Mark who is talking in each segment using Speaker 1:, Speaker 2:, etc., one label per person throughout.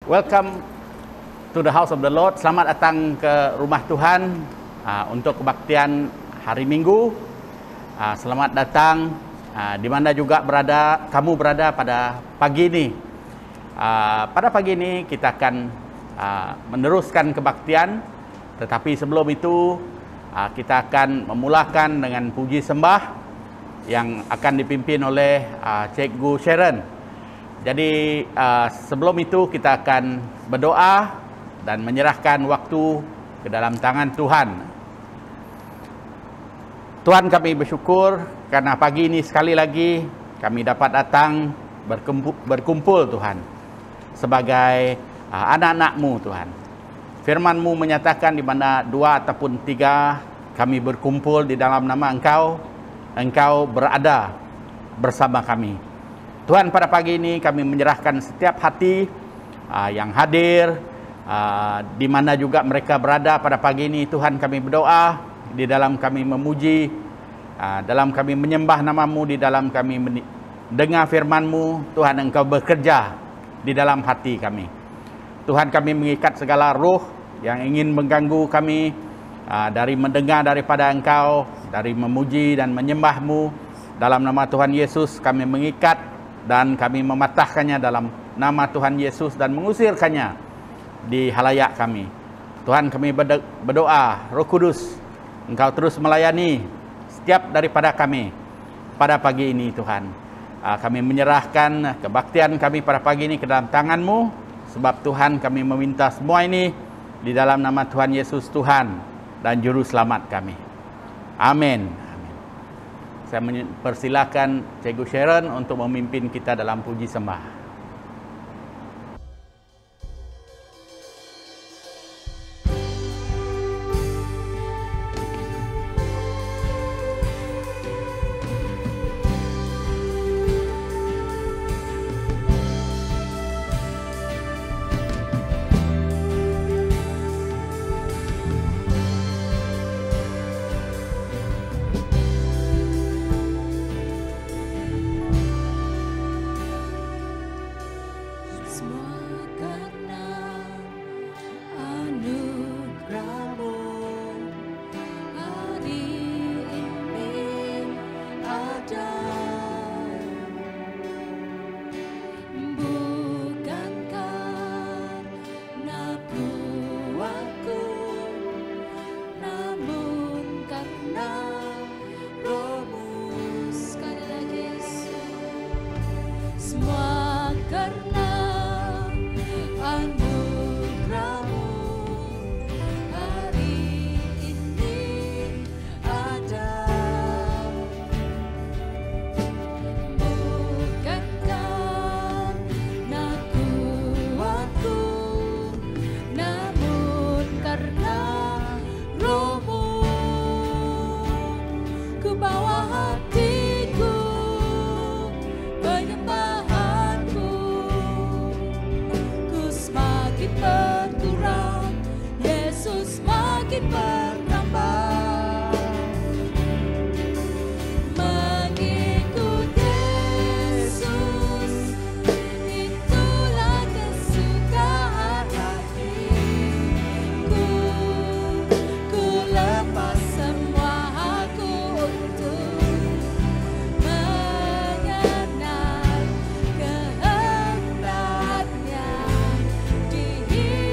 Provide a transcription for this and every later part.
Speaker 1: Welcome to the house of the Lord. Selamat datang ke rumah Tuhan untuk kebaktian hari Minggu. Selamat datang di mana juga kamu berada pada pagi ini. Pada pagi ini kita akan meneruskan kebaktian, tetapi sebelum itu kita akan memulakan dengan puji sembah yang akan dipimpin oleh Cikgu Sharon. Jadi sebelum itu kita akan berdoa dan menyerahkan waktu ke dalam tangan Tuhan. Tuhan, kami bersyukur karena pagi ini sekali lagi kami dapat datang berkumpul Tuhan sebagai anak-anak-Mu Tuhan. Firman-Mu menyatakan di mana 2 ataupun 3 kami berkumpul di dalam nama Engkau, Engkau berada bersama kami. Tuhan, pada pagi ini kami menyerahkan setiap hati yang hadir, di mana juga mereka berada pada pagi ini. Tuhan, kami berdoa di dalam kami memuji, dalam kami menyembah nama-Mu, di dalam kami mendengar firman-Mu. Tuhan, Engkau bekerja di dalam hati kami. Tuhan, kami mengikat segala roh yang ingin mengganggu kami dari mendengar daripada Engkau, dari memuji dan menyembah-Mu. Dalam nama Tuhan Yesus kami mengikat dan kami mematahkannya dalam nama Tuhan Yesus dan mengusirkannya di halayak kami. Tuhan, kami berdoa, Roh Kudus, Engkau terus melayani setiap daripada kami pada pagi ini Tuhan. Kami menyerahkan kebaktian kami pada pagi ini ke dalam tangan-Mu, sebab Tuhan kami meminta semua ini di dalam nama Tuhan Yesus Tuhan dan Juru Selamat kami. Amin. Saya mempersilakan Cikgu Sharon untuk memimpin kita dalam puji sembah.
Speaker 2: Here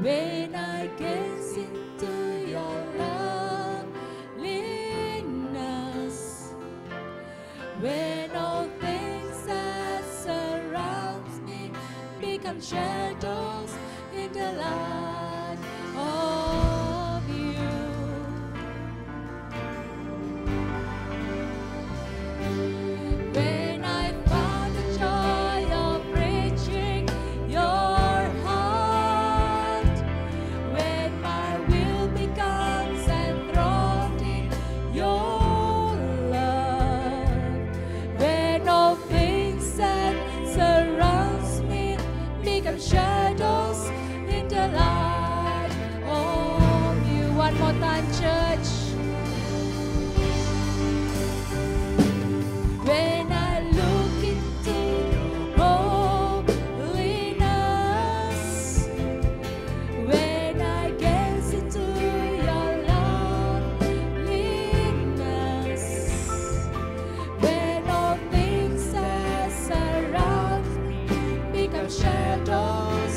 Speaker 2: When I gaze into your loveliness, when all things that surrounds me become shadows in the light of you. When I found the joy of reaching your heart, when my will becomes enthroned in your love, when all things that surrounds me become shadows in the light of you. One more time, church. When I look into holiness, when I gaze into your loveliness, when all things that surround me become shadows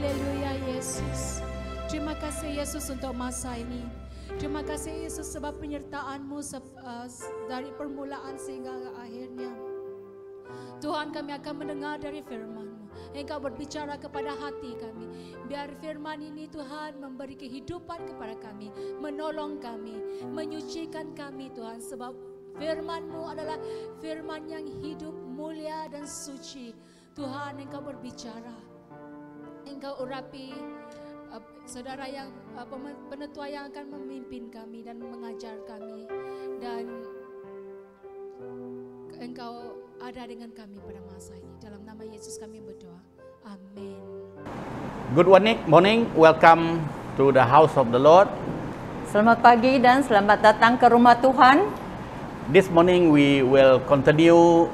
Speaker 2: Haleluya Yesus. Terima kasih Yesus untuk masa ini. Terima kasih Yesus sebab penyertaan-Mu dari permulaan sehingga akhirnya. Tuhan, kami akan mendengar dari firman-Mu. Engkau berbicara kepada hati kami. Biar firman ini Tuhan memberi kehidupan kepada kami, menolong kami, menyucikan kami Tuhan. Sebab firman-Mu adalah firman yang hidup, mulia dan suci. Tuhan, Engkau berbicara. Engkau urapi saudara yang penetua yang akan memimpin kami dan mengajar kami. Dan Engkau ada dengan kami pada masa ini. Dalam nama Yesus kami berdoa. Amin.
Speaker 1: Good morning, welcome to the house of the Lord.
Speaker 3: Selamat pagi dan selamat datang ke rumah Tuhan.
Speaker 1: This morning we will continue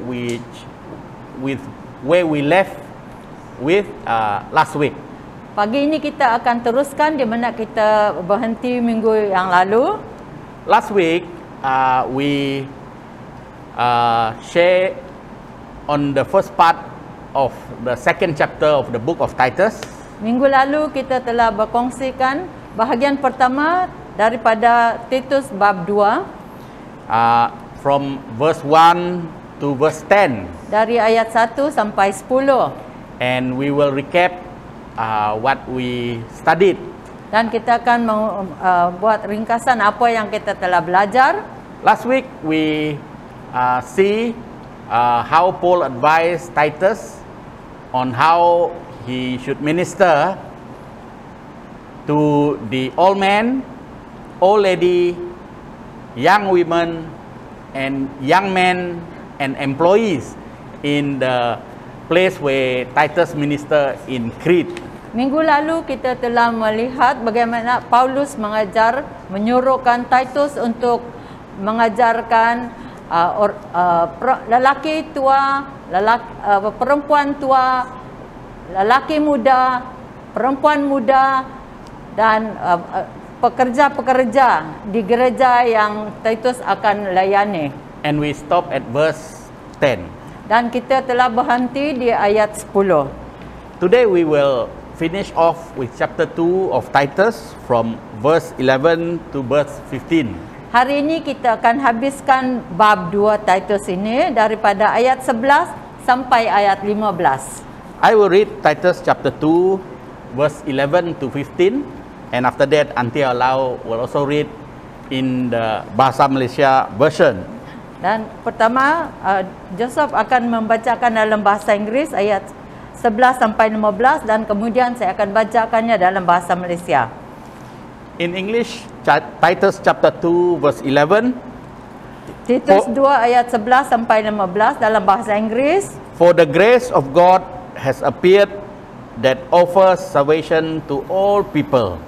Speaker 1: with where we left with last week.
Speaker 3: Pagi ini kita akan teruskan di mana kita berhenti minggu yang lalu.
Speaker 1: Last week we share on the first part of the second chapter of the book of Titus.
Speaker 3: Minggu lalu kita telah berkongsikan bahagian pertama daripada Titus bab 2
Speaker 1: from verse 1 to verse 10.
Speaker 3: dari ayat 1 sampai 10.
Speaker 1: And we will recap what we studied.
Speaker 3: Dan kita akan buat ringkasan apa yang kita telah belajar.
Speaker 1: Last week we see how Paul advised Titus on how he should minister to the old man, old lady, young women, and young men and employees in the place where Titus minister in Crete.
Speaker 3: Minggu lalu kita telah melihat bagaimana Paulus menyuruhkan Titus untuk mengajarkan lelaki tua, perempuan tua, lelaki muda, perempuan muda dan pekerja-pekerja di gereja yang Titus akan layani.
Speaker 1: And we stop at verse 10.
Speaker 3: Dan kita telah berhenti di ayat 10.
Speaker 1: Today we will finish off with chapter 2 of Titus from verse 11 to verse 15.
Speaker 3: Hari ini kita akan habiskan bab 2 Titus ini daripada ayat 11 sampai ayat 15.
Speaker 1: I will read Titus chapter 2 verse 11 to 15, and after that Auntie Alau will also read in the Bahasa Malaysia version.
Speaker 3: Dan pertama Joseph akan membacakan dalam bahasa Inggris ayat 11 sampai 15 dan kemudian saya akan bacakannya dalam bahasa Malaysia.
Speaker 1: In English, Titus chapter 2 verse 11.
Speaker 3: Titus 2 ayat 11 sampai 15 dalam bahasa Inggris.
Speaker 1: For the grace of God has appeared that offers salvation to all people.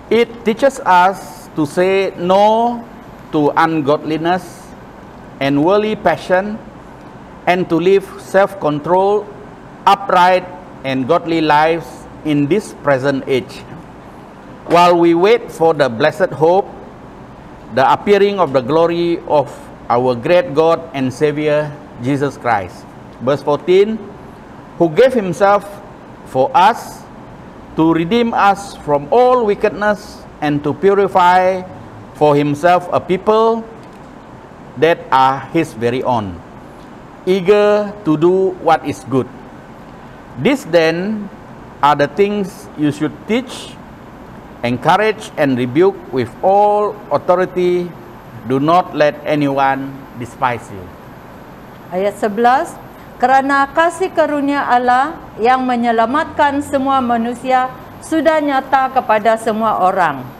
Speaker 1: It teaches us to say no to ungodliness and worldly passion, and to live self-controlled, upright and godly lives in this present age, while we wait for the blessed hope, the appearing of the glory of our great God and Savior, Jesus Christ. Verse 14, who gave himself for us to redeem us from all wickedness and to purify for himself a people that are his very own, eager to do what is good. These then are the things you should teach, encourage and rebuke with all authority. Do not let anyone despise you.
Speaker 3: Ayat 11, kerana kasih karunia Allah yang menyelamatkan semua manusia sudah nyata kepada semua orang.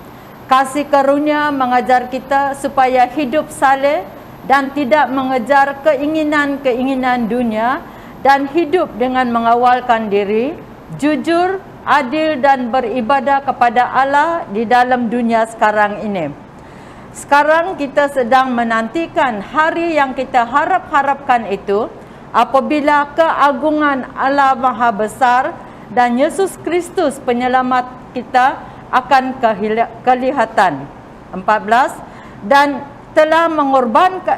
Speaker 3: Kasih karunia mengajar kita supaya hidup saleh dan tidak mengejar keinginan-keinginan dunia, dan hidup dengan mengawalkan diri, jujur, adil dan beribadah kepada Allah di dalam dunia sekarang ini. Sekarang kita sedang menantikan hari yang kita harap-harapkan itu, apabila keagungan Allah Maha Besar dan Yesus Kristus penyelamat kita akan kelihatan. 14, dan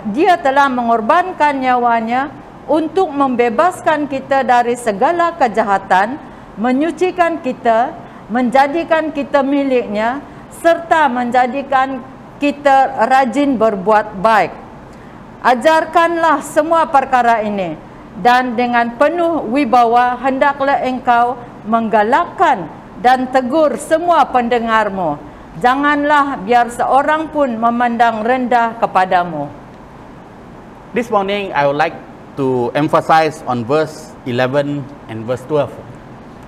Speaker 3: dia telah mengorbankan nyawanya untuk membebaskan kita dari segala kejahatan menyucikan kita, menjadikan kita miliknya, serta menjadikan kita rajin berbuat baik. Ajarkanlah semua perkara ini, dan dengan penuh wibawa hendaklah engkau menggalakkan dan tegur semua pendengarmu. Janganlah biar seorang pun memandang rendah kepadamu.
Speaker 1: This morning I would like to emphasize on verse 11 and verse 12.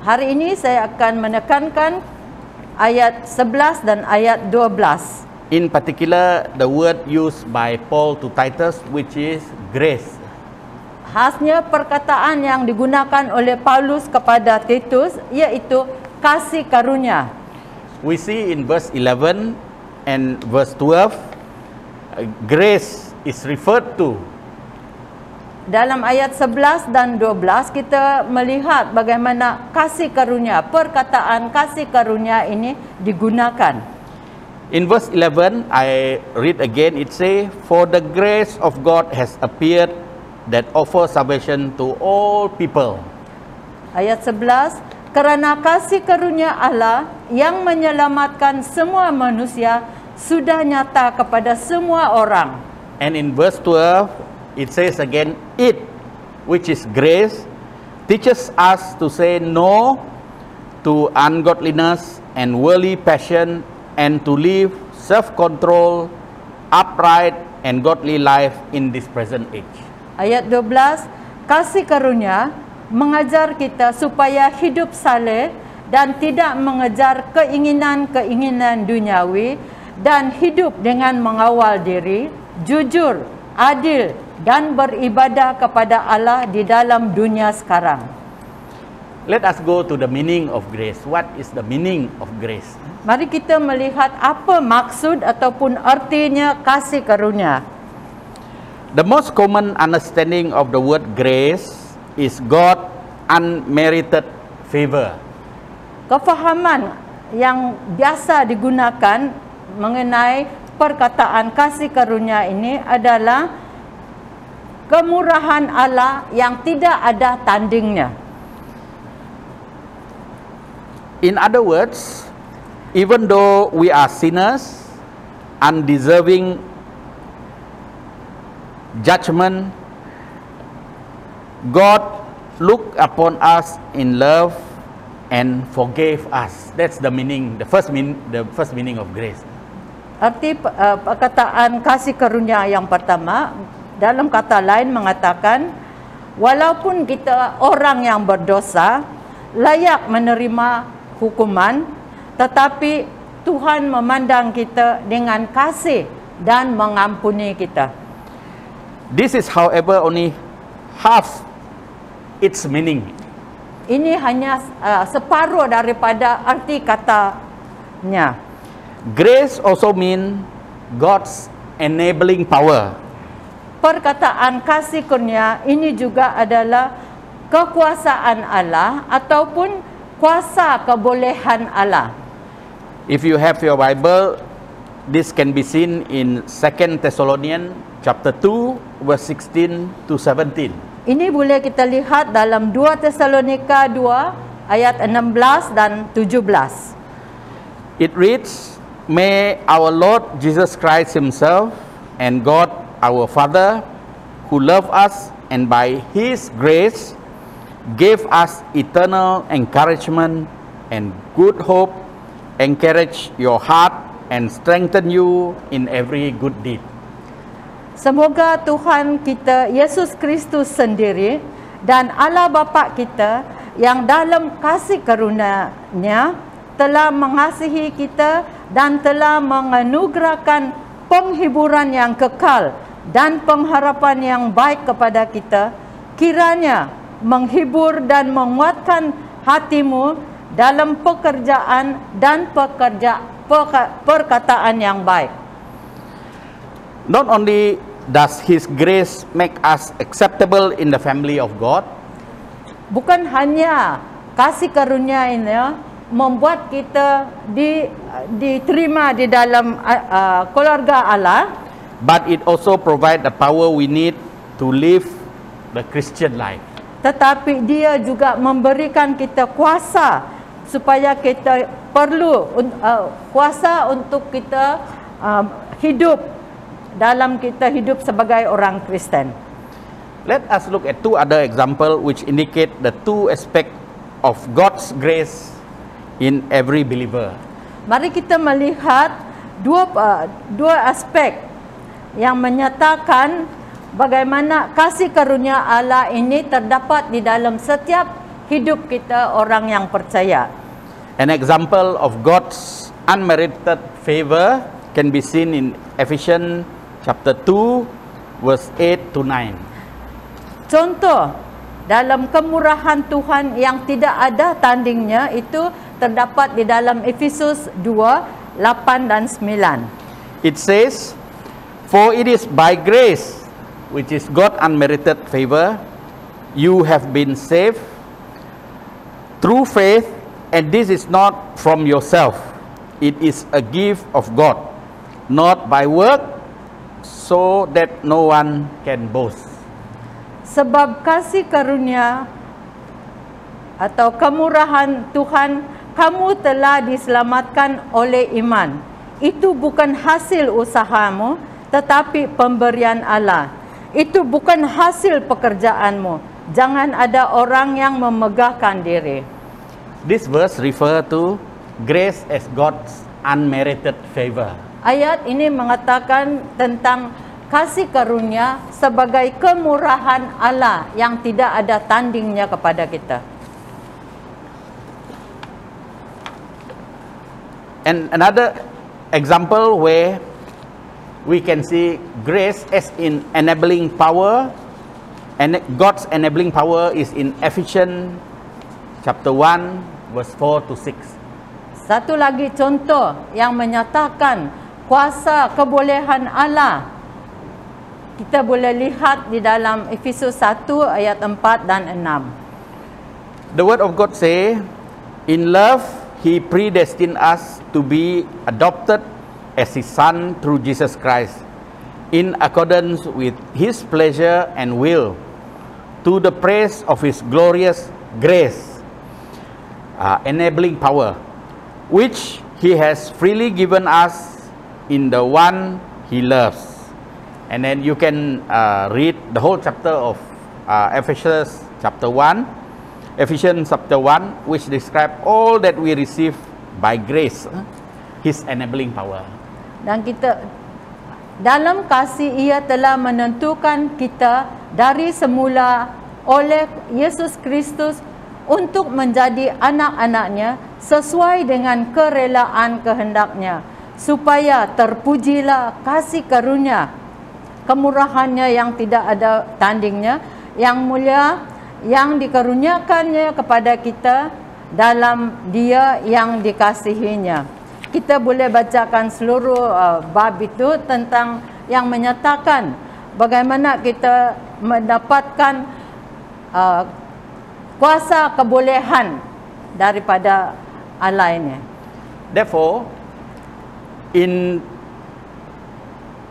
Speaker 3: Hari ini saya akan menekankan ayat 11 dan ayat 12.
Speaker 1: In particular, the word used by Paul to Titus, which is grace.
Speaker 3: Khasnya perkataan yang digunakan oleh Paulus kepada Titus, iaitu kasih karunia.
Speaker 1: We see in verse 11 and verse 12, grace is referred to.
Speaker 3: Dalam ayat 11 dan 12 kita melihat bagaimana kasih karunia, perkataan kasih karunia ini digunakan.
Speaker 1: In verse 11, I read again, it says, "For the grace of God has appeared that offers salvation to all people."
Speaker 3: Ayat 11, kerana kasih karunia Allah yang menyelamatkan semua manusia sudah nyata kepada semua orang.
Speaker 1: And in verse 12, it says again, "It, which is grace, teaches us to say no to ungodliness and worldly passion, and to live self-control, upright, and godly life in this present age."
Speaker 3: Ayat 12, kasih karunia mengajar kita supaya hidup saleh dan tidak mengejar keinginan-keinginan duniawi, dan hidup dengan mengawal diri, jujur, adil, dan beribadah kepada Allah di dalam dunia sekarang.
Speaker 1: Let us go to the meaning of grace. What is the meaning of grace?
Speaker 3: Mari kita melihat apa maksud ataupun artinya kasih karunia.
Speaker 1: The most common understanding of the word grace is God unmerited favor.
Speaker 3: Kefahaman yang biasa digunakan mengenai perkataan kasih karunia ini adalah kemurahan Allah yang tidak ada tandingnya.
Speaker 1: In other words, even though we are sinners, undeserving judgment, God looked upon us in love and forgave us. That's the meaning, the first meaning of grace.
Speaker 3: Arti perkataan kasih karunia yang pertama, dalam kata lain mengatakan, walaupun kita orang yang berdosa, layak menerima hukuman, tetapi Tuhan memandang kita dengan kasih dan mengampuni kita.
Speaker 1: This is, however, only half its meaning.
Speaker 3: Ini hanya separuh daripada arti katanya.
Speaker 1: Grace also means God's enabling power.
Speaker 3: Perkataan kasih karunia ini juga adalah kekuasaan Allah ataupun kuasa kebolehan Allah.
Speaker 1: If you have your Bible, this can be seen in 2 Thessalonians chapter 2 verse 16 to 17.
Speaker 3: Ini boleh kita lihat dalam 2 Tesalonika 2 ayat 16 dan 17.
Speaker 1: It reads, "May our Lord Jesus Christ himself and God our Father, who love us and by his grace gave us eternal encouragement and good hope, encourage your heart and strengthen you in every good deed."
Speaker 3: Semoga Tuhan kita Yesus Kristus sendiri dan Allah Bapa kita yang dalam kasih karunia-Nya telah mengasihi kita dan telah menganugerahkan penghiburan yang kekal dan pengharapan yang baik kepada kita, kiranya menghibur dan menguatkan hatimu dalam pekerjaan dan perkataan yang baik.
Speaker 1: Not only does his grace make us acceptable in the family of God,
Speaker 3: bukan hanya kasih karunia ini membuat kita diterima di dalam keluarga Allah,
Speaker 1: but it also provides the power we need to live the Christian life.
Speaker 3: tetapi dia juga memberikan kita kuasa supaya kita perlu kuasa untuk kita hidup dalam kita hidup sebagai orang Kristen.
Speaker 1: Let us look at two other examples which indicate the two aspects of God's grace in every believer.
Speaker 3: Mari kita melihat dua aspek yang menyatakan bagaimana kasih karunia Allah ini terdapat di dalam setiap hidup kita orang yang percaya.
Speaker 1: An example of God's unmerited favor can be seen in Ephesians chapter 2 verse 8 to 9.
Speaker 3: Contoh dalam kemurahan Tuhan yang tidak ada tandingnya itu terdapat di dalam Efesus 2, 8 dan 9.
Speaker 1: It says, "For it is by grace, which is God's unmerited favor, you have been saved through faith, and this is not from yourself. It is a gift of God, not by work, so that no one can boast."
Speaker 3: Sebab kasih karunia atau kemurahan Tuhan, kamu telah diselamatkan oleh iman. Itu bukan hasil usahamu, tetapi pemberian Allah. Itu bukan hasil pekerjaanmu. Jangan ada orang yang memegahkan diri.
Speaker 1: This verse refer to grace as God's unmerited favor.
Speaker 3: Ayat ini mengatakan tentang kasih karunia sebagai kemurahan Allah yang tidak ada tandingnya kepada kita.
Speaker 1: And another example where we can see grace as in enabling power, and God's enabling power is in Ephesians chapter 1 verse 4 to 6.
Speaker 3: Satu lagi contoh yang menyatakan kuasa kebolehan Allah, kita boleh lihat di dalam Efesus 1 ayat 4 dan 6.
Speaker 1: The word of God say, "In love He predestined us to be adopted as His Son through Jesus Christ, in accordance with His pleasure and will, to the praise of His glorious grace, enabling power, which He has freely given us in the one He loves." And then you can read the whole chapter of Ephesians chapter 1, which describe all that we receive by grace, His enabling power.
Speaker 3: Dan kita dalam kasih Ia telah menentukan kita dari semula oleh Yesus Kristus untuk menjadi anak-anaknya sesuai dengan kerelaan kehendaknya, supaya terpujilah kasih karunia kemurahannya yang tidak ada tandingnya, yang mulia, yang dikaruniakannya kepada kita dalam Dia yang dikasihinya. Kita boleh bacakan seluruh bab itu tentang yang menyatakan bagaimana kita mendapatkan kuasa kebolehan daripada Allah ini.
Speaker 1: Therefore, in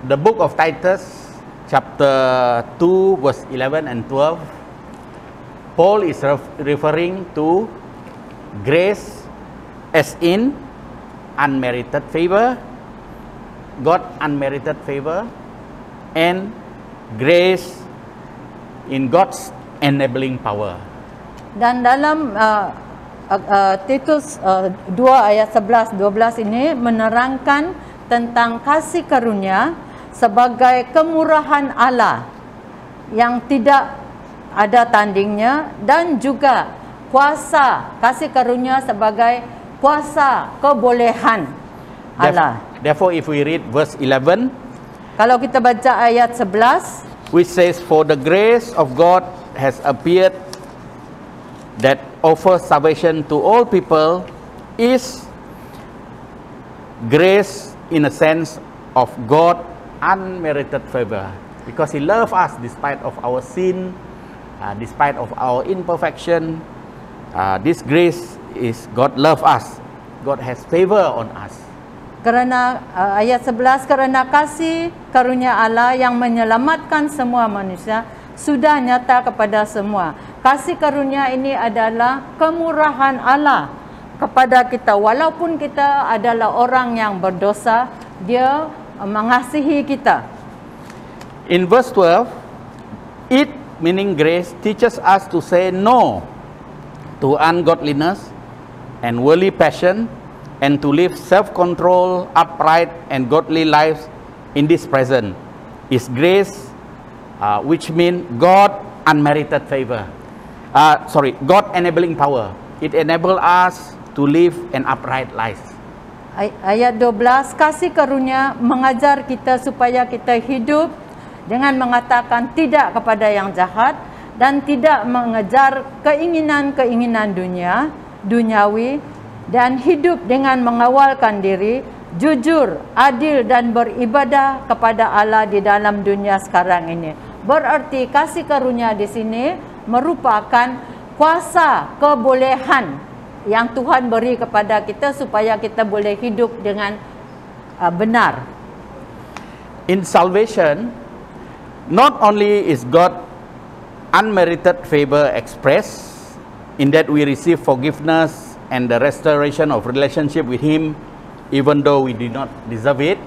Speaker 1: the book of Titus chapter 2 verse 11 and 12, Paul is referring to grace as in unmerited favor, God unmerited favor, and grace in God's enabling power.
Speaker 3: Dan dalam Titus 2 ayat 11-12 ini menerangkan tentang kasih karunia sebagai kemurahan Allah yang tidak ada tandingnya, dan juga kuasa kasih karunia sebagai kuasa kebolehan Allah.
Speaker 1: Therefore, if we read verse 11,
Speaker 3: kalau kita baca ayat 11,
Speaker 1: which says, "For the grace of God has appeared that offers salvation to all people," is grace in a sense of God unmerited favor, because He loves us despite of our sin, despite of our imperfection. This grace is God love us. God has favor on us.
Speaker 3: Kerana ayat 11, kerana kasih karunia Allah yang menyelamatkan semua manusia sudah nyata kepada semua, kasih karunia ini adalah kemurahan Allah kepada kita. Walaupun kita adalah orang yang berdosa, Dia mengasihi kita.
Speaker 1: In verse 12, it, meaning grace, teaches us to say no to ungodliness and worldly passion, and to live self-control, upright, and godly lives in this present. Is grace, which means God unmerited favor. God enabling power. It enables us to live an upright life.
Speaker 3: Ayat 12, kasih karunia mengajar kita supaya kita hidup dengan mengatakan tidak kepada yang jahat dan tidak mengejar keinginan-keinginan duniawi, dan hidup dengan mengawalkan diri, jujur, adil dan beribadah kepada Allah di dalam dunia sekarang ini. Berarti kasih karunia di sini merupakan kuasa kebolehan yang Tuhan beri kepada kita supaya kita boleh hidup dengan benar.
Speaker 1: In salvation, not only is God unmerited favor expressed in that we receive forgiveness and the restoration of relationship with Him even though we did not deserve it.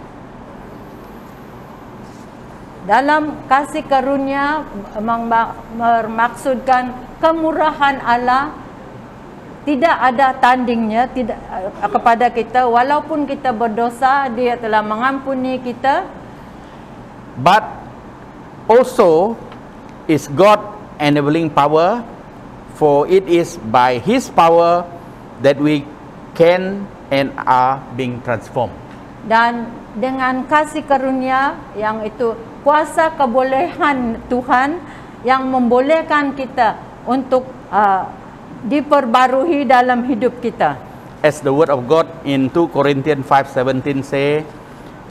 Speaker 3: Dalam kasih karunia bermaksudkan kemurahan Allah, tidak ada tandingnya kepada kita. Walaupun kita berdosa, Dia telah mengampuni kita.
Speaker 1: But also is God enabling power, for it is by His power that we can and are being transformed.
Speaker 3: Dan dengan kasih karunia yang itu, kuasa kebolehan Tuhan yang membolehkan kita untuk diperbarui dalam hidup kita.
Speaker 1: As the word of God in 2 Corinthians 5:17 say,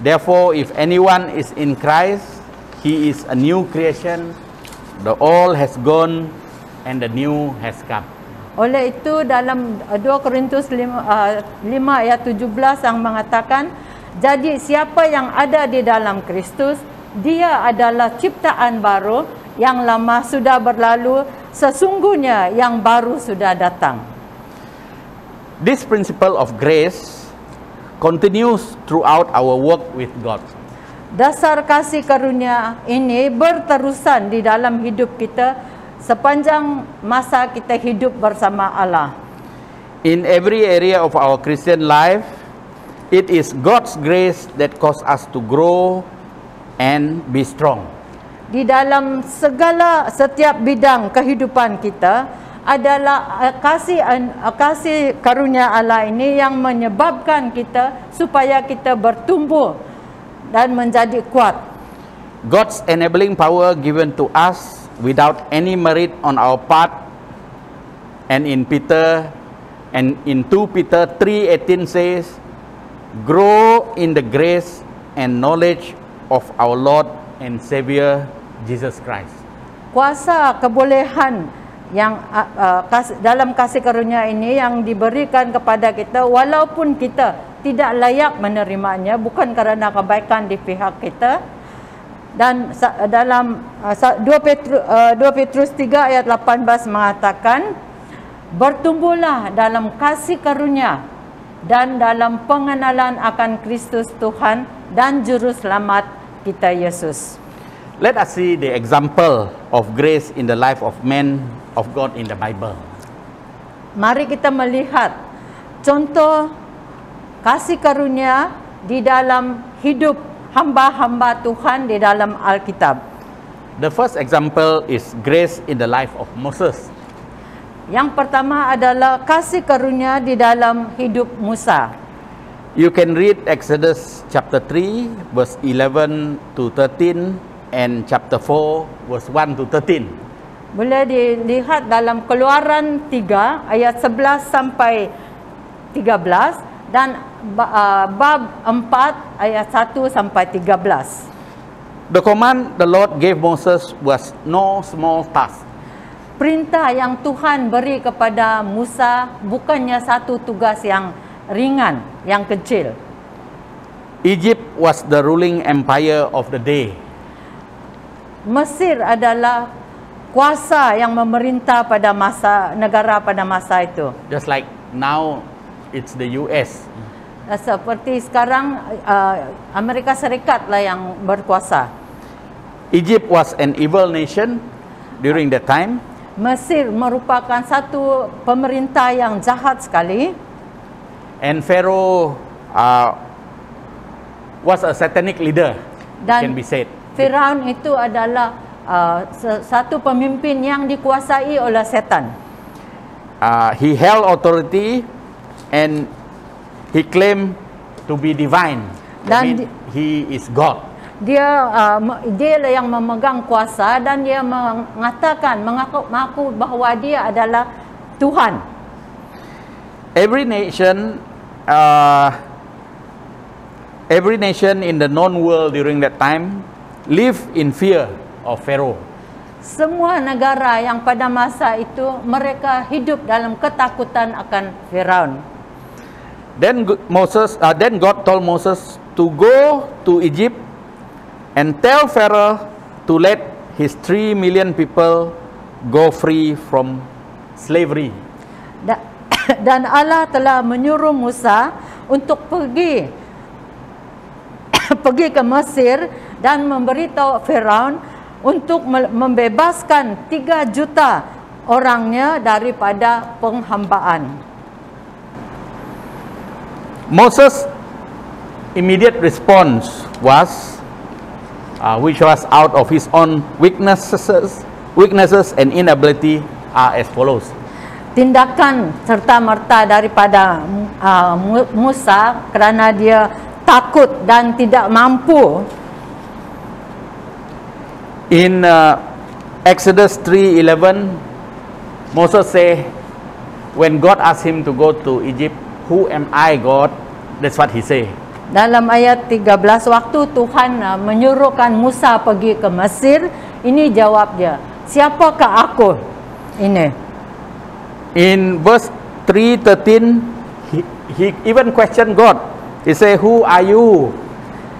Speaker 1: therefore if anyone is in Christ, he is a new creation, the old has gone and the new has come.
Speaker 3: Oleh itu dalam 2 Korintus 5 ayat 17 yang mengatakan, jadi siapa yang ada di dalam Kristus, dia adalah ciptaan baru, yang lama sudah berlalu, sesungguhnya yang baru sudah datang.
Speaker 1: This principle of grace continues throughout our work with God.
Speaker 3: Dasar kasih karunia ini berterusan di dalam hidup kita sepanjang masa kita hidup bersama Allah.
Speaker 1: In every area of our Christian life, it is God's grace that causes us to grow and be strong.
Speaker 3: Di dalam setiap bidang kehidupan kita adalah kasih karunia Allah ini yang menyebabkan kita supaya kita bertumbuh dan menjadi kuat.
Speaker 1: God's enabling power given to us without any merit on our part, and in 2 Peter 3:18 says, grow in the grace and knowledge of our Lord and Savior Jesus Christ.
Speaker 3: Kuasa kebolehan yang dalam kasih karunia ini yang diberikan kepada kita walaupun kita tidak layak menerimanya, bukan karena kebaikan di pihak kita. Dan dalam 2 Petrus 3 ayat 18 mengatakan, bertumbuhlah dalam kasih karunia dan dalam pengenalan akan Kristus Tuhan dan Juru Selamat kita Yesus.
Speaker 1: Let us see the example of grace in the life of men of God in the Bible.
Speaker 3: Mari kita melihat contoh kasih karunia di dalam hidup hamba-hamba Tuhan di dalam Alkitab.
Speaker 1: The first example is grace in the life of Moses.
Speaker 3: Yang pertama adalah kasih karunia di dalam hidup Musa.
Speaker 1: You can read Exodus chapter 3 verse 11 to 13 and chapter 4 verse 1 to 13.
Speaker 3: Boleh dilihat dalam Keluaran 3 ayat 11 sampai 13 dan bab 4 ayat 1 sampai 13.
Speaker 1: The command the Lord gave Moses was no small task.
Speaker 3: Perintah yang Tuhan beri kepada Musa bukannya satu tugas yang ringan, yang kecil.
Speaker 1: Egypt was the ruling empire of the day.
Speaker 3: Mesir adalah kuasa yang memerintah pada masa negara pada masa itu.
Speaker 1: Just like now, it's the US.
Speaker 3: Seperti sekarang Amerika Serikat lah yang berkuasa.
Speaker 1: Egypt was an evil nation during that time.
Speaker 3: Mesir merupakan satu pemerintah yang jahat sekali.
Speaker 1: And Pharaoh was a satanic leader, can
Speaker 3: Dan
Speaker 1: be said.
Speaker 3: Firaun itu adalah satu pemimpin yang dikuasai oleh setan.
Speaker 1: He held authority and he claimed to be divine. That
Speaker 3: Dan
Speaker 1: means he is God.
Speaker 3: Dia lah yang memegang kuasa dan dia mengatakan, mengaku bahawa dia adalah Tuhan.
Speaker 1: Every nation in the known world during that time lived in fear of Pharaoh.
Speaker 3: Semua negara yang pada masa itu mereka hidup dalam ketakutan akan Firaun.
Speaker 1: Then God told Moses to go to Egypt and tell Pharaoh to let his 3 million people go free from slavery.
Speaker 3: Dan Allah telah menyuruh Musa untuk pergi ke Mesir dan memberitahu Firaun untuk membebaskan 3 juta orangnya daripada penghambaan.
Speaker 1: Moses' immediate response was, which was out of his own weaknesses and inability, are as follows.
Speaker 3: Tindakan serta-merta daripada Musa kerana dia takut dan tidak mampu.
Speaker 1: In Exodus 3:11, Moses say, when God asked him to go to Egypt, "Who am I, God?" That's what he say.
Speaker 3: Dalam ayat 13, waktu Tuhan menyuruhkan Musa pergi ke Mesir, ini jawab dia, siapakah aku? Ini.
Speaker 1: In verse 3:13, he even questioned God. He say, "Who are you?"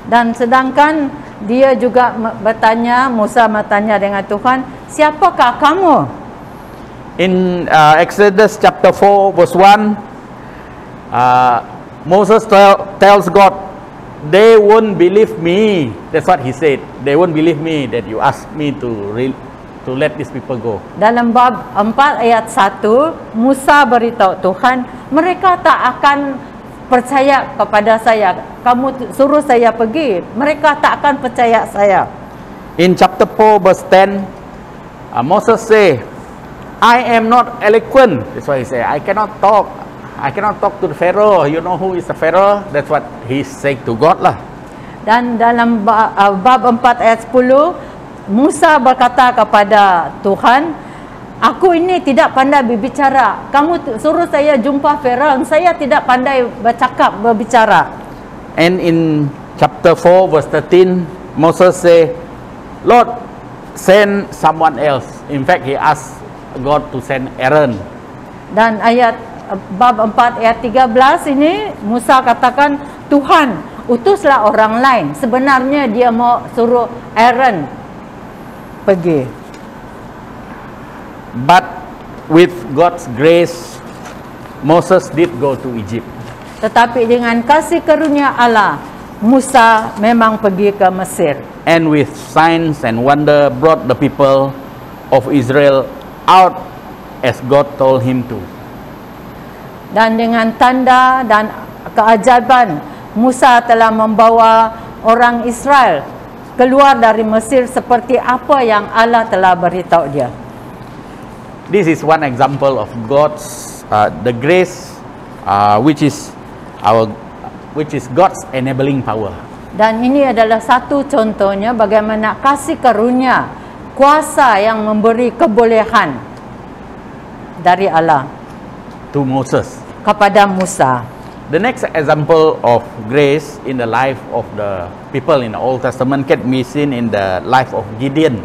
Speaker 3: Dan sedangkan dia juga bertanya, Musa bertanya dengan Tuhan, siapakah kamu?
Speaker 1: In Exodus chapter 4 verse 1, Moses tells God, "They won't believe me." That's what he said. They won't believe me that you asked me to let these people go.
Speaker 3: Dalam bab 4 ayat 1, Musa beritahu Tuhan, mereka tak akan percaya kepada saya. Kamu suruh saya pergi, mereka tak akan percaya saya.
Speaker 1: In chapter 4 verse 10, Moses say, "I am not eloquent." That's why he say, I cannot talk to the Pharaoh. You know who is the Pharaoh? That's what he said to God lah.
Speaker 3: Dan dalam bab 4 ayat 10, Musa berkata kepada Tuhan, aku ini tidak pandai berbicara. Kamu suruh saya jumpa Firaun, saya tidak pandai berbicara.
Speaker 1: And in chapter 4 verse 13, Moses say, "Lord, send someone else." In fact, he asked God to send Aaron.
Speaker 3: Dan ayat bab 4 ayat 13 ini Musa katakan, Tuhan, utuslah orang lain. Sebenarnya dia mau suruh Aaron pergi.
Speaker 1: But with God's grace, Moses did go to Egypt.
Speaker 3: Tetapi dengan kasih karunia Allah, Musa memang pergi ke Mesir.
Speaker 1: And with signs and wonder brought the people of Israel out as God told him to.
Speaker 3: Dan dengan tanda dan keajaiban, Musa telah membawa orang Israel keluar dari Mesir seperti apa yang Allah telah beritahu dia.
Speaker 1: This is one example of God's the grace, which is God's enabling power.
Speaker 3: Dan ini adalah satu contohnya bagaimana kasih karunia, kuasa yang memberi kebolehan dari Allah
Speaker 1: To Moses.
Speaker 3: kepada Musa.
Speaker 1: The next example of grace in the life of the people in the Old Testament can be seen in the life of Gideon.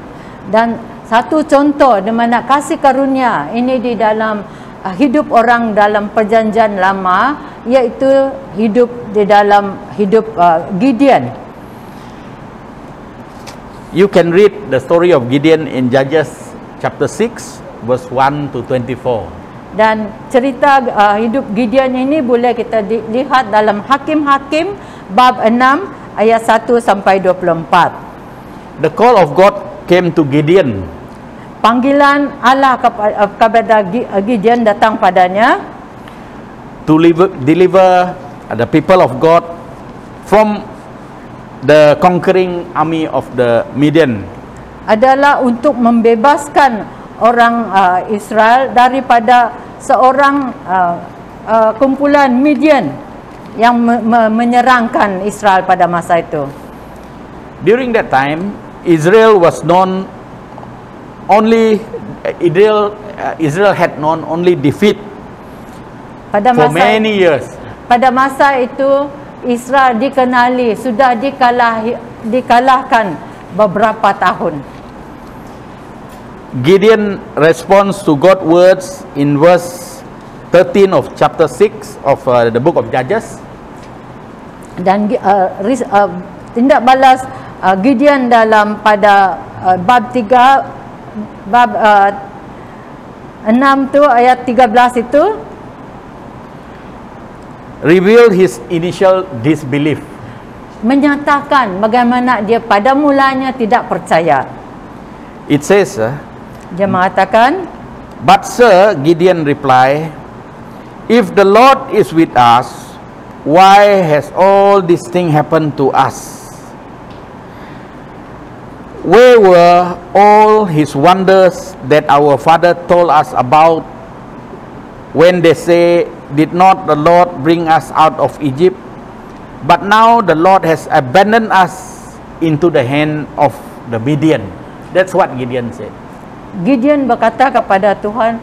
Speaker 3: Dan satu contoh di mana kasih karunia ini di dalam hidup orang dalam perjanjian lama, iaitu hidup di dalam hidup Gideon.
Speaker 1: You can read the story of Gideon in Judges chapter 6 verse 1 to 24.
Speaker 3: Dan cerita hidup Gideon ini boleh kita lihat dalam Hakim-Hakim bab 6 ayat 1 sampai 24.
Speaker 1: The call of God came to Gideon.
Speaker 3: Panggilan Allah kepada Gideon datang padanya
Speaker 1: To deliver the people of God from the conquering army of the Midian.
Speaker 3: adalah untuk membebaskan orang Israel daripada seorang kumpulan Midian yang menyerangkan Israel pada masa itu.
Speaker 1: During that time, Israel was known only Israel had known only defeat for many years.
Speaker 3: Pada masa itu Israel dikenali sudah dikalahkan beberapa tahun.
Speaker 1: Gideon responds to God's words in verse 13 of chapter 6 of the book of Judges.
Speaker 3: Dan tindak balas Gideon dalam pada bab 3 bab 6 tu ayat 13 itu
Speaker 1: revealed his initial disbelief.
Speaker 3: menyatakan bagaimana dia pada mulanya tidak percaya.
Speaker 1: It says,
Speaker 3: Dia mengatakan,
Speaker 1: "But sir," Gideon replied, "if the Lord is with us, why has all this thing happened to us? Where were all his wonders that our father told us about when they say, did not the Lord bring us out of Egypt? But now the Lord has abandoned us into the hand of the Midian." That's what Gideon said.
Speaker 3: Gideon berkata kepada Tuhan,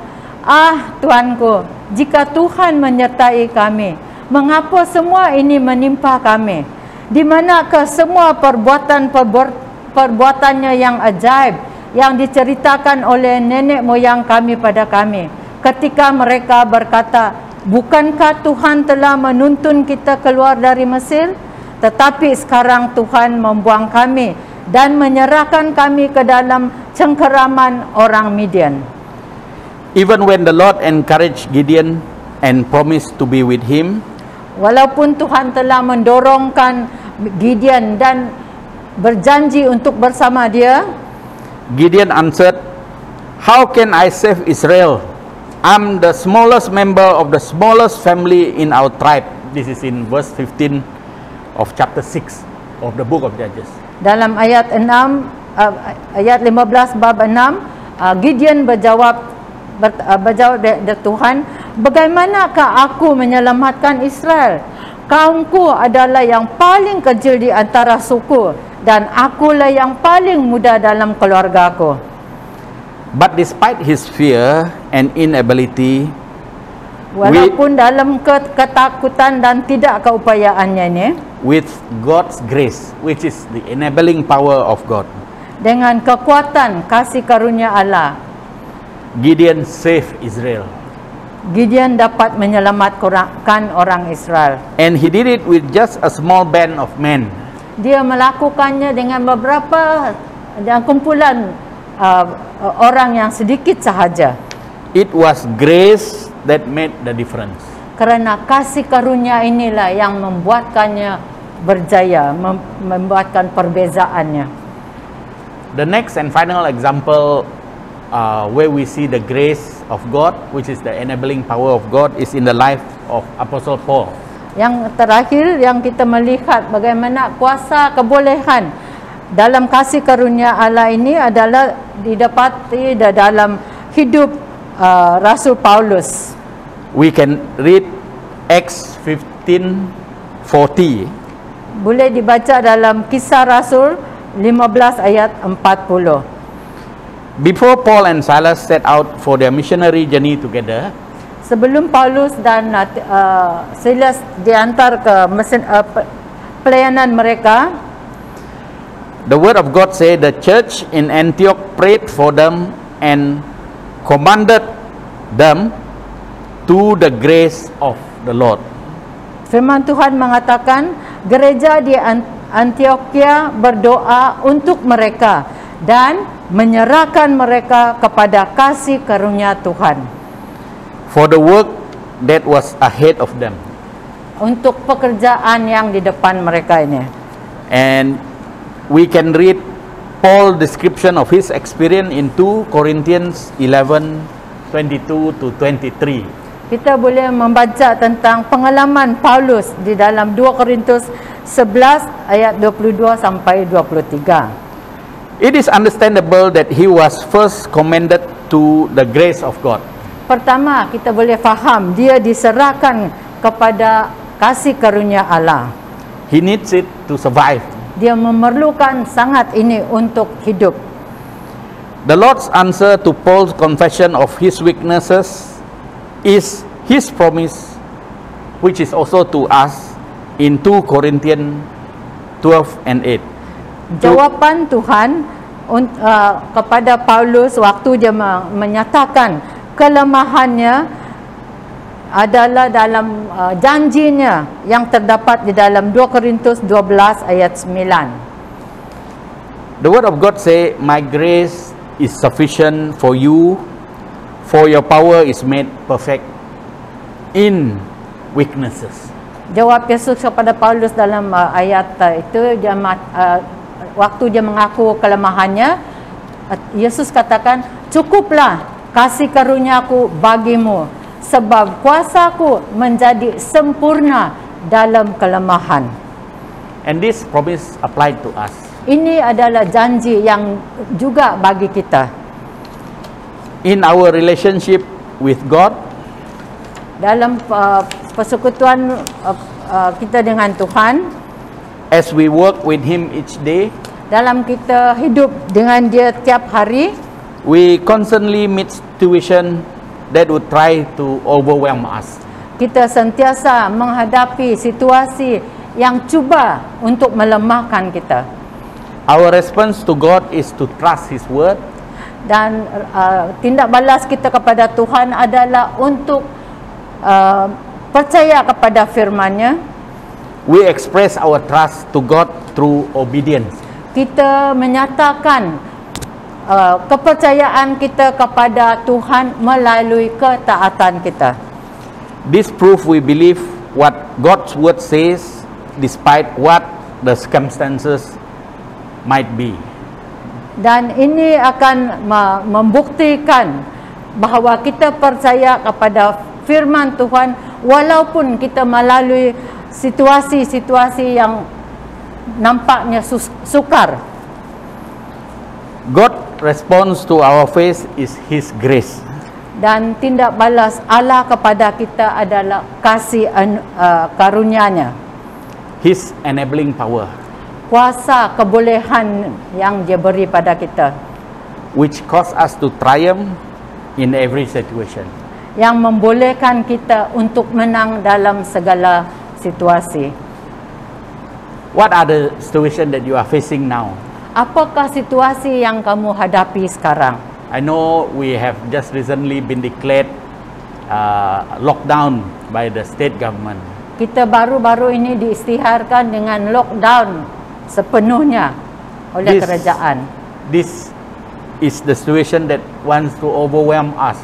Speaker 3: Tuanku, jika Tuhan menyertai kami, mengapa semua ini menimpa kami? Di manakah semua perbuatannya yang ajaib yang diceritakan oleh nenek moyang kami pada kami, ketika mereka berkata, bukankah Tuhan telah menuntun kita keluar dari Mesir? Tetapi sekarang Tuhan membuang kami dan menyerahkan kami ke dalam cengkeraman orang Midian.
Speaker 1: Even when the Lord encouraged Gideon and promised to be with him,
Speaker 3: walaupun Tuhan telah mendorongkan Gideon dan berjanji untuk bersama dia,
Speaker 1: Gideon answered, "How can I save Israel? I'm the smallest member of the smallest family in our tribe." This is in verse 15 of chapter 6 of the book of Judges.
Speaker 3: Dalam ayat 6 ayat 15 bab 6, Gideon berjawab kepada Tuhan, bagaimanakah aku menyelamatkan Israel? Kaumku adalah yang paling kecil di antara suku dan akulah yang paling muda dalam keluargaku.
Speaker 1: But despite his fear and inability,
Speaker 3: walaupun dalam ketakutan dan tidak keupayaannya ini,
Speaker 1: with God's grace, which is the enabling power of God,
Speaker 3: dengan kekuatan kasih karunia Allah,
Speaker 1: Gideon saved Israel.
Speaker 3: Gideon dapat menyelamatkan orang Israel.
Speaker 1: And he did it with just a small band of men.
Speaker 3: Dia melakukannya dengan beberapa kumpulan orang yang sedikit sahaja.
Speaker 1: It was grace that made the difference.
Speaker 3: Kerana kasih karunia inilah yang membuatkannya berjaya, membuatkan perbezaannya.
Speaker 1: The next and final example where we see the grace of God, which is the enabling power of God, is in the life of Apostle Paul.
Speaker 3: Yang terakhir yang kita melihat bagaimana kuasa kebolehan dalam kasih karunia Allah ini adalah didapati dalam hidup Rasul Paulus.
Speaker 1: We can read Acts 15:40.
Speaker 3: Boleh dibaca dalam Kisah Rasul 15 ayat 40.
Speaker 1: Before Paul and Silas set out for their missionary journey together,
Speaker 3: sebelum Paulus dan Silas diantar ke pelayanan mereka,
Speaker 1: the word of God said the church in Antioch prayed for them and commanded them to the grace of the Lord.
Speaker 3: Firman Tuhan mengatakan gereja di Antioquia berdoa untuk mereka dan menyerahkan mereka kepada kasih karunia Tuhan.
Speaker 1: For the work that was ahead of them.
Speaker 3: Untuk pekerjaan yang di depan mereka ini.
Speaker 1: And we can read Paul's description of his experience in 2 Corinthians 11:22 to 23.
Speaker 3: Kita boleh membaca tentang pengalaman Paulus di dalam 2 Korintus 11 ayat 22 sampai 23.
Speaker 1: It is understandable that he was first commended to the grace of God.
Speaker 3: Pertama, kita boleh faham dia diserahkan kepada kasih karunia Allah.
Speaker 1: He needs it to survive.
Speaker 3: Dia memerlukan sangat ini untuk hidup.
Speaker 1: The Lord's answer to Paul's confession of his weaknesses is his promise, which is also to us in 2 Corinthians 12 and 8.
Speaker 3: Jawapan Tuhan kepada Paulus waktu dia menyatakan kelemahannya adalah dalam janjinya yang terdapat di dalam 2 Korintus 12 ayat 9.
Speaker 1: The word of God say, "My grace is sufficient for you, for your power is made perfect in weaknesses."
Speaker 3: Jawab Yesus kepada Paulus dalam ayat itu, waktu dia mengaku kelemahannya, Yesus katakan, "Cukuplah kasih karuniaku bagimu, sebab kuasaku menjadi sempurna dalam kelemahan."
Speaker 1: And this promise applied to us.
Speaker 3: Ini adalah janji yang juga bagi kita.
Speaker 1: In our relationship with God,
Speaker 3: Dalam persekutuan kita dengan Tuhan,
Speaker 1: as we work with Him each day,
Speaker 3: dalam kita hidup dengan Dia tiap hari,
Speaker 1: we constantly meet situation that would try to overwhelm us.
Speaker 3: kita sentiasa menghadapi situasi yang cuba untuk melemahkan kita.
Speaker 1: Our response to God is to trust His word,
Speaker 3: Dan tindak balas kita kepada Tuhan adalah untuk percaya kepada firman-Nya.
Speaker 1: we express our trust to God through obedience.
Speaker 3: Kita menyatakan kepercayaan kita kepada Tuhan melalui ketaatan kita.
Speaker 1: This proof we believe what God's word says despite what the circumstances might be.
Speaker 3: Dan ini akan membuktikan bahawa kita percaya kepada firman Tuhan walaupun kita melalui situasi-situasi yang nampaknya sukar.
Speaker 1: God response to our faith is His grace.
Speaker 3: Dan tindak balas Allah kepada kita adalah kasih karunia-Nya.
Speaker 1: His enabling power,
Speaker 3: Kuasa kebolehan yang Dia beri pada kita,
Speaker 1: which cause us to triumph in every situation.
Speaker 3: yang membolehkan kita untuk menang dalam segala situasi.
Speaker 1: What are the situation that you are facing now?
Speaker 3: Apakah situasi yang kamu hadapi sekarang?
Speaker 1: I know we have just recently been declared lockdown by the state government.
Speaker 3: Kita baru-baru ini diisytiharkan dengan lockdown sepenuhnya oleh kerajaan.
Speaker 1: This is the situation that wants to overwhelm us.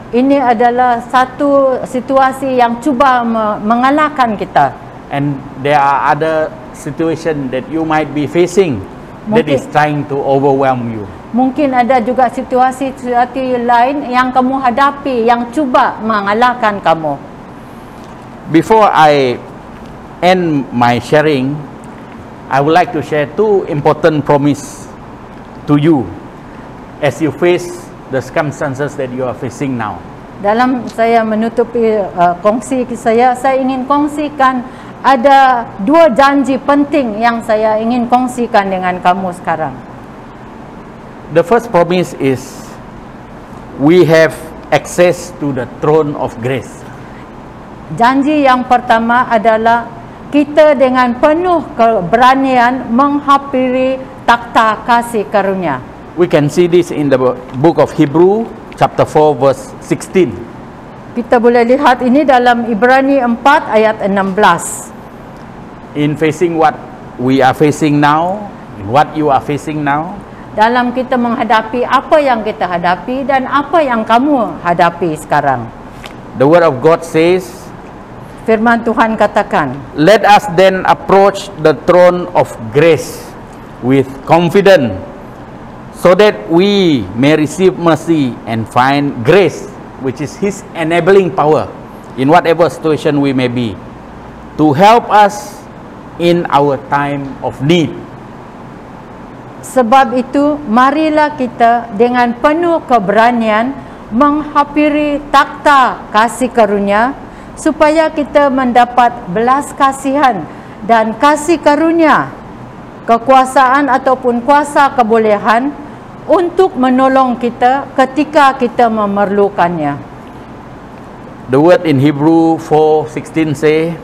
Speaker 3: Ini adalah satu situasi yang cuba mengalahkan kita.
Speaker 1: And there are other situation that you might be facing that is trying to overwhelm you.
Speaker 3: Mungkin ada juga situasi-situasi lain yang kamu hadapi yang cuba mengalahkan kamu.
Speaker 1: Before I end my sharing, I would like to share 2 important promise to you as you face the circumstances that you are facing now.
Speaker 3: Dalam saya menutupi kongsi saya ingin kongsikan ada 2 janji penting yang saya ingin kongsikan dengan kamu sekarang.
Speaker 1: The first promise is we have access to the throne of grace.
Speaker 3: Janji yang pertama adalah kita dengan penuh keberanian menghampiri takhta kasih karunia.
Speaker 1: We can see this in the book of Hebrew chapter 4 verse 16.
Speaker 3: Kita boleh lihat ini dalam Ibrani 4 ayat 16.
Speaker 1: In facing what we are facing now, in what you are facing now,
Speaker 3: dalam kita menghadapi apa yang kita hadapi dan apa yang kamu hadapi sekarang.
Speaker 1: The word of God says,
Speaker 3: Firman Tuhan katakan,
Speaker 1: let us then approach the throne of grace with confidence, so that we may receive mercy and find grace, which is His enabling power in whatever situation we may be, to help us in our time of need.
Speaker 3: Sebab itu, marilah kita dengan penuh keberanian menghampiri takhta kasih karunia, supaya kita mendapat belas kasihan dan kasih karunia, kekuasaan ataupun kuasa kebolehan untuk menolong kita ketika kita memerlukannya.
Speaker 1: The word in Hebrew 4:16 say,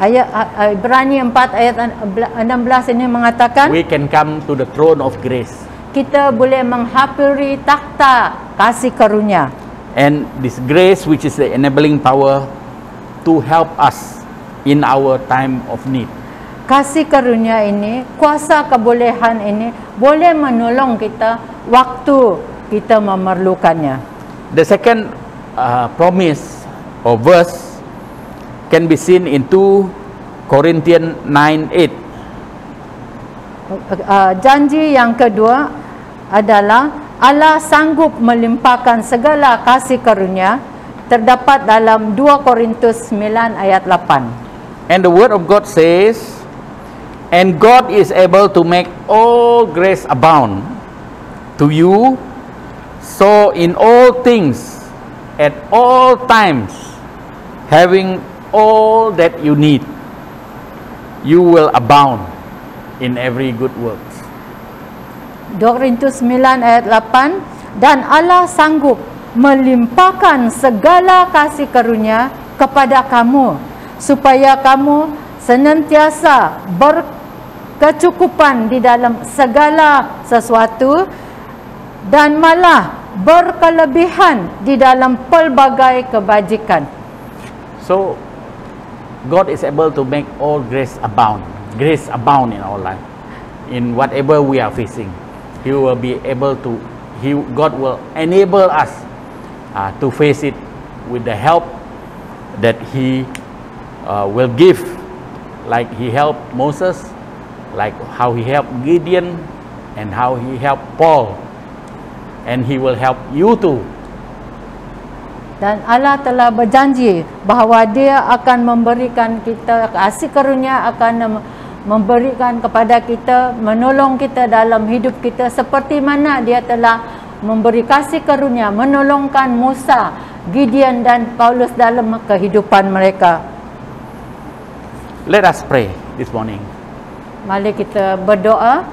Speaker 3: Ayat Ibrani 4 ayat 16 ini mengatakan,
Speaker 1: we can come to the throne of grace.
Speaker 3: kita boleh menghampiri takhta kasih karunia.
Speaker 1: And this grace, which is the enabling power to help us in our time of need.
Speaker 3: Kasih karunia ini, kuasa kebolehan ini boleh menolong kita waktu kita memerlukannya.
Speaker 1: The second promise or verse can be seen in 2 Corinthians 9:8.
Speaker 3: Janji yang kedua adalah Allah sanggup melimpahkan segala kasih karunia, terdapat dalam 2 Korintus 9 ayat 8.
Speaker 1: And the word of God says, and God is able to make all grace abound to you, so in all things, at all times, having all that you need, you will abound in every good works.
Speaker 3: 2 Korintus 9 ayat 8, dan Allah sanggup melimpahkan segala kasih karunia kepada kamu, supaya kamu senantiasa berkecukupan di dalam segala sesuatu, dan malah berkelebihan di dalam pelbagai kebajikan.
Speaker 1: So, God is able to make all grace abound in our life, in whatever we are facing. He will be able to, God will enable us to face it with the help that He will give, like He helped Moses, like how He helped Gideon, and how He helped Paul, and He will help you too.
Speaker 3: Dan Allah telah berjanji bahawa Dia akan memberikan kita kasih karunia, akan memberikan kepada kita, menolong kita dalam hidup kita, seperti mana Dia telah memberi kasih karunia, menolongkan Musa, Gideon dan Paulus dalam kehidupan mereka.
Speaker 1: Let us pray this morning.
Speaker 3: Mari kita berdoa.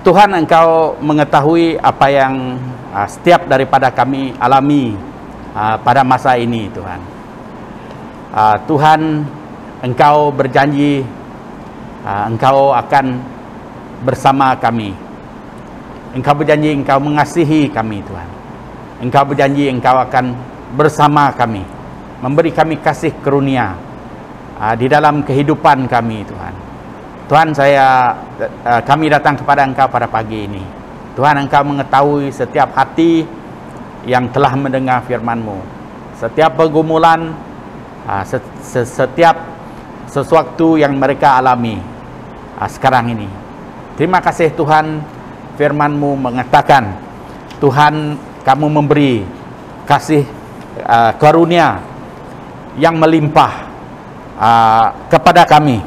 Speaker 1: Tuhan, Engkau mengetahui apa yang setiap daripada kami alami pada masa ini, Tuhan. Tuhan, Engkau berjanji Engkau akan bersama kami. Engkau berjanji Engkau mengasihi kami, Tuhan. Engkau berjanji Engkau akan bersama kami, memberi kami kasih karunia di dalam kehidupan kami, Tuhan. Tuhan, kami datang kepada Engkau pada pagi ini. Tuhan, Engkau mengetahui setiap hati yang telah mendengar firman-Mu, setiap pergumulan, setiap sesuatu yang mereka alami sekarang ini. Terima kasih Tuhan, firman-Mu mengatakan, Tuhan, Kamu memberi kasih karunia yang melimpah kepada kami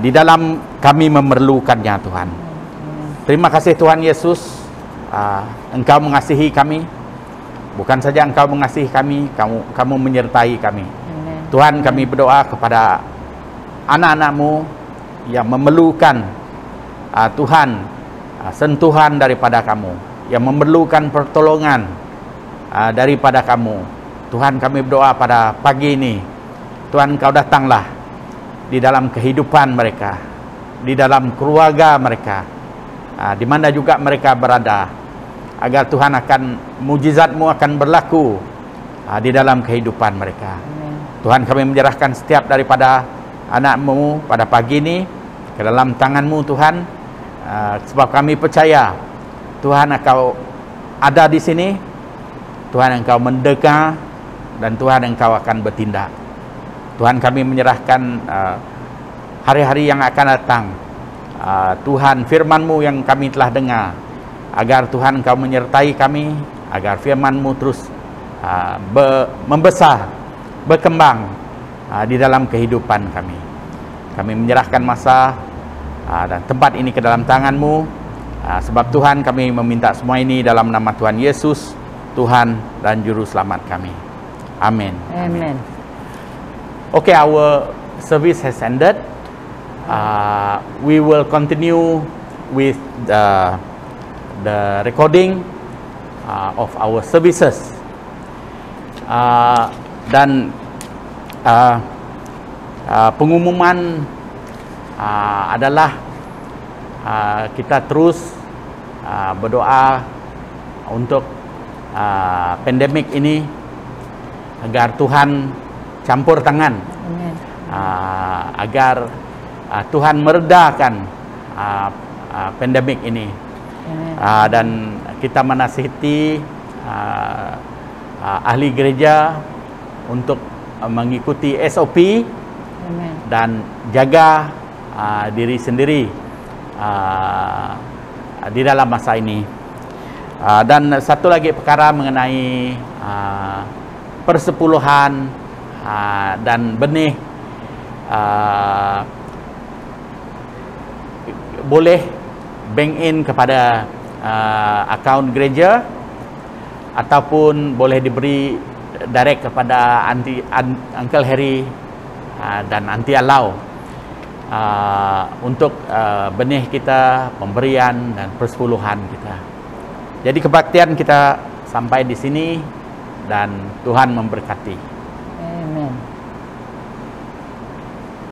Speaker 1: di dalam kami memerlukannya, Tuhan. Terima kasih Tuhan Yesus, Engkau mengasihi kami. Bukan saja Engkau mengasihi kami, Kamu menyertai kami. Tuhan, kami berdoa kepada anak-anak-Mu yang memerlukan Tuhan sentuhan daripada Kamu, yang memerlukan pertolongan daripada Kamu. Tuhan, kami berdoa pada pagi ini, Tuhan, Kau datanglah di dalam kehidupan mereka, di dalam keluarga mereka, di mana juga mereka berada, agar Tuhan mujizat-Mu akan berlaku di dalam kehidupan mereka. Tuhan, kami menyerahkan setiap daripada anak-Mu pada pagi ini ke dalam tangan-Mu Tuhan, sebab kami percaya Tuhan Engkau ada di sini, Tuhan Engkau mendengar, dan Tuhan Engkau akan bertindak. Tuhan, kami menyerahkan hari-hari yang akan datang. Tuhan, firman-Mu yang kami telah dengar, agar Tuhan Engkau menyertai kami, agar firman-Mu terus membesar, berkembang di dalam kehidupan kami. Kami menyerahkan masa dan tempat ini ke dalam tangan-Mu, sebab Tuhan, kami meminta semua ini dalam nama Tuhan Yesus, Tuhan dan Juru Selamat kami. Amin.
Speaker 3: Amen.
Speaker 1: Okay, our service has ended. We will continue with the recording of our services. Dan pengumuman adalah kita terus berdoa untuk pandemik ini, agar Tuhan campur tangan, agar Tuhan meredakan pandemik ini. Dan kita menasihati ahli gereja untuk mengikuti SOP dan jaga diri sendiri di dalam masa ini. Dan satu lagi perkara mengenai persepuluhan dan benih, boleh bank in kepada akaun gereja, ataupun boleh diberi direct kepada Uncle Harry dan Auntie Alau untuk benih kita, pemberian dan persepuluhan kita. Jadi kebaktian kita sampai di sini, dan Tuhan memberkati.